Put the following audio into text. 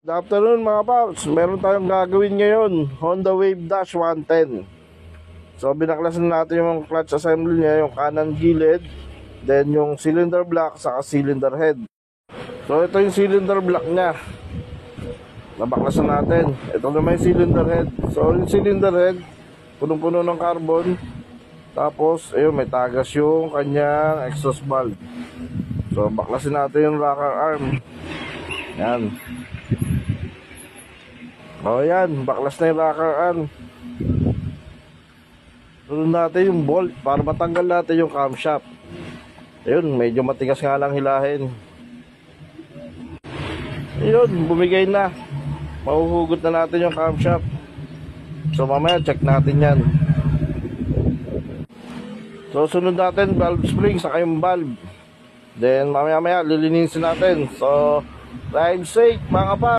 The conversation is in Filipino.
Good afternoon mga paps, meron tayong gagawin ngayon, Honda Wave Dash 110. So binaklasan natin yung clutch assembly niya, yung kanan gilid, then yung cylinder block saka cylinder head. So ito yung cylinder block niya, nabaklasan natin. Ito naman yung cylinder head. So yung cylinder head, punong-puno ng carbon. Tapos ayun, may tagas yung kanyang exhaust valve. So baklasin natin yung rocker arm. Yan. O yan, baklas na yung rocker arm. Sunod natin yung bolt para matanggal natin yung camshaft. Ayun, medyo matigas nga lang hilahin. Ayun, bumigay na. Mahuhugot na natin yung camshaft. So mamaya check natin yan. So sunod natin valve spring saka yung valve. Then mamaya lilinisin natin. So drive safe mga pa.